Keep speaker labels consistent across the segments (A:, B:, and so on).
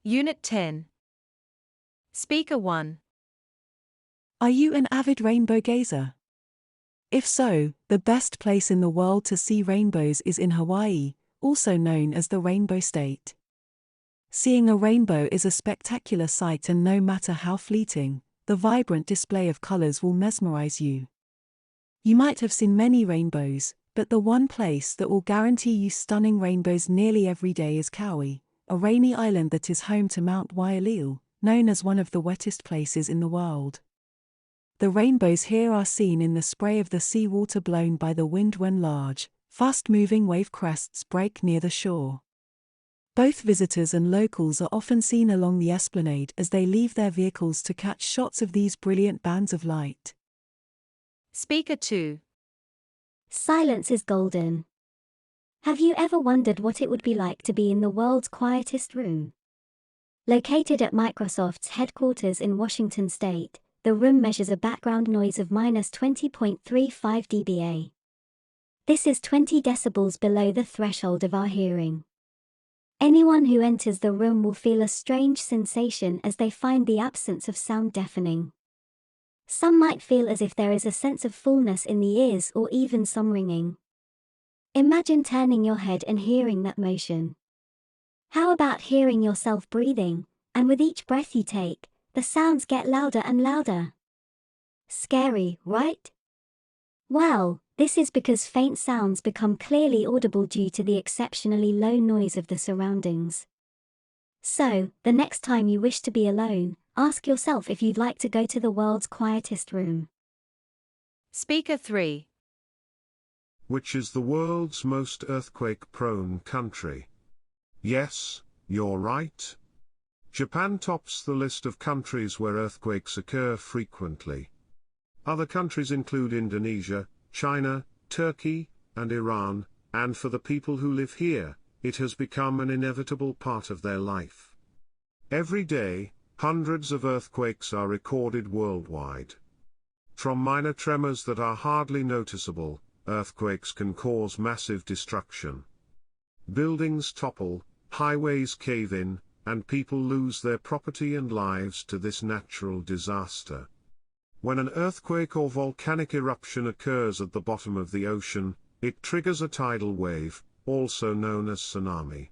A: Unit 10. Speaker 1.
B: Are you an avid rainbow gazer? If so, the best place in the world to see rainbows is in Hawaii, also known as the Rainbow State. Seeing a rainbow is a spectacular sight, and no matter how fleeting, the vibrant display of colors will mesmerize you. You might have seen many rainbows, but the one place that will guarantee you stunning rainbows nearly every day is Kauai, a rainy island that is home to Mount Waialeo, known as one of the wettest places in the world. The rainbows here are seen in the spray of the seawater blown by the wind when large, fast-moving wave crests break near the shore. Both visitors and locals are often seen along the esplanade as they leave their vehicles to catch shots of these brilliant bands of light.
A: Speaker 2.
C: Silence is golden. Have you ever wondered what it would be like to be in the world's quietest room? Located at Microsoft's headquarters in Washington State, the room measures a background noise of -20.35 dBA. This is 20 decibels below the threshold of our hearing. Anyone who enters the room will feel a strange sensation as they find the absence of sound deafening. Some might feel as if there is a sense of fullness in the ears or even some ringing. Imagine turning your head and hearing that motion. How about hearing yourself breathing, and with each breath you take, the sounds get louder and louder? Scary, right? Well, this is because faint sounds become clearly audible due to the exceptionally low noise of the surroundings. So, the next time you wish to be alone, ask yourself if you'd like to go to the world's quietest room.
A: Speaker 3.
D: Which is the world's most earthquake-prone country? Yes, you're right. Japan tops the list of countries where earthquakes occur frequently. Other countries include Indonesia, China, Turkey, and Iran, and for the people who live here, it has become an inevitable part of their life. Every day, hundreds of earthquakes are recorded worldwide. From minor tremors that are hardly noticeable, earthquakes can cause massive destruction. Buildings topple, highways cave in, and people lose their property and lives to this natural disaster. When an earthquake or volcanic eruption occurs at the bottom of the ocean, it triggers a tidal wave, also known as tsunami.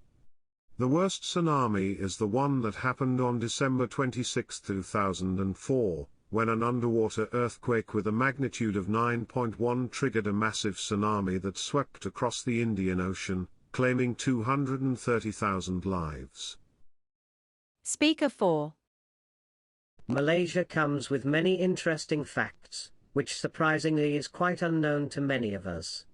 D: The worst tsunami is the one that happened on December 26, 2004, when an underwater earthquake with a magnitude of 9.1 triggered a massive tsunami that swept across the Indian Ocean, claiming 230,000 lives.
A: Speaker 4.
E: Malaysia comes with many interesting facts, which surprisingly is quite unknown to many of us.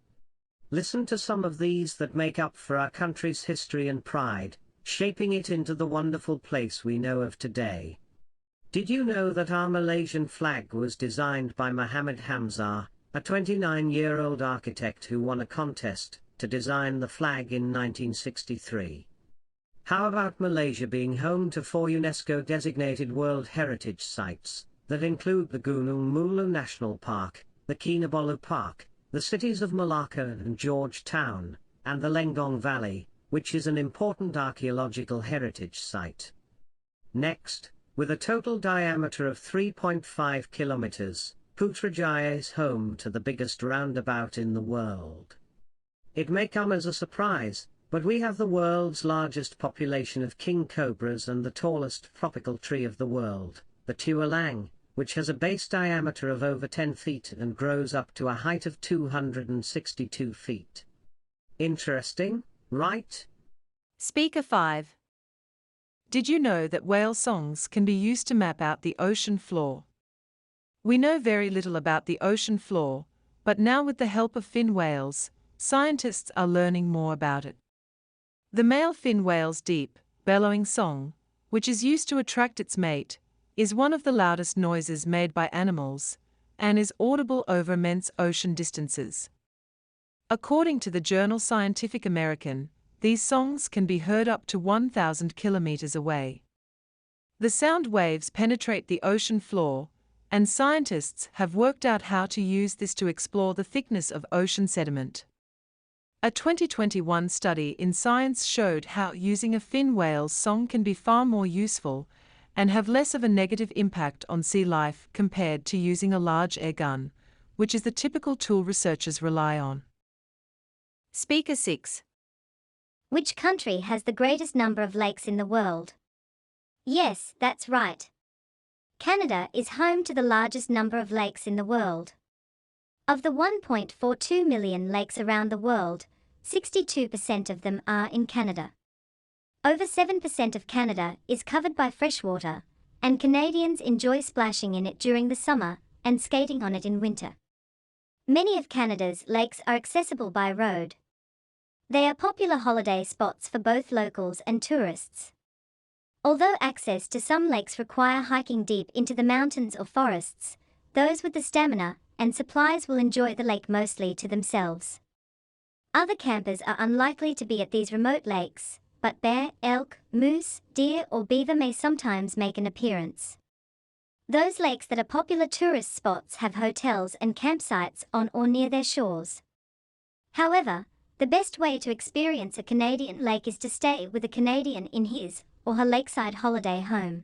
E: Listen to some of these that make up for our country's history and pride, shaping it into the wonderful place we know of today. Did you know that our Malaysian flag was designed by Muhammad Hamzah, a 29-year-old architect who won a contest to design the flag in 1963? How about Malaysia being home to 4 UNESCO-designated World Heritage Sites, that include the Gunung Mulu National Park, the Kinabalu Park, the cities of Malacca and Georgetown, and the Lenggong Valley, which is an important archaeological heritage site? Next, with a total diameter of 3.5 kilometers, Putrajaya is home to the biggest roundabout in the world. It may come as a surprise, but we have the world's largest population of king cobras and the tallest tropical tree of the world, the tualang, which has a base diameter of over 10 feet and grows up to a height of 262 feet. Interesting, right?
A: Speaker 5. Did you know that whale songs can be used to map out the ocean floor? We know very little about the ocean floor, but now with the help of fin whales, scientists are learning more about it. The male fin whale's deep, bellowing song, which is used to attract its mate, is one of the loudest noises made by animals, and is audible over immense ocean distances. According to the journal Scientific American, these songs can be heard up to 1,000 kilometers away. The sound waves penetrate the ocean floor, and scientists have worked out how to use this to explore the thickness of ocean sediment. A 2021 study in Science showed how using a fin whale's song can be far more useful and have less of a negative impact on sea life compared to using a large air gun, which is the typical tool researchers rely on. Speaker 6.
C: Which country has the greatest number of lakes in the world? Yes, that's right. Canada is home to the largest number of lakes in the world. Of the 1.42 million lakes around the world, 62% of them are in Canada. Over 7% of Canada is covered by freshwater, and Canadians enjoy splashing in it during the summer and skating on it in winter. Many of Canada's lakes are accessible by road. They are popular holiday spots for both locals and tourists. Although access to some lakes require hiking deep into the mountains or forests, those with the stamina and supplies will enjoy the lake mostly to themselves. Other campers are unlikely to be at these remote lakes, but bear, elk, moose, deer or beaver may sometimes make an appearance. Those lakes that are popular tourist spots have hotels and campsites on or near their shores. However, the best way to experience a Canadian lake is to stay with a Canadian in his or her lakeside holiday home.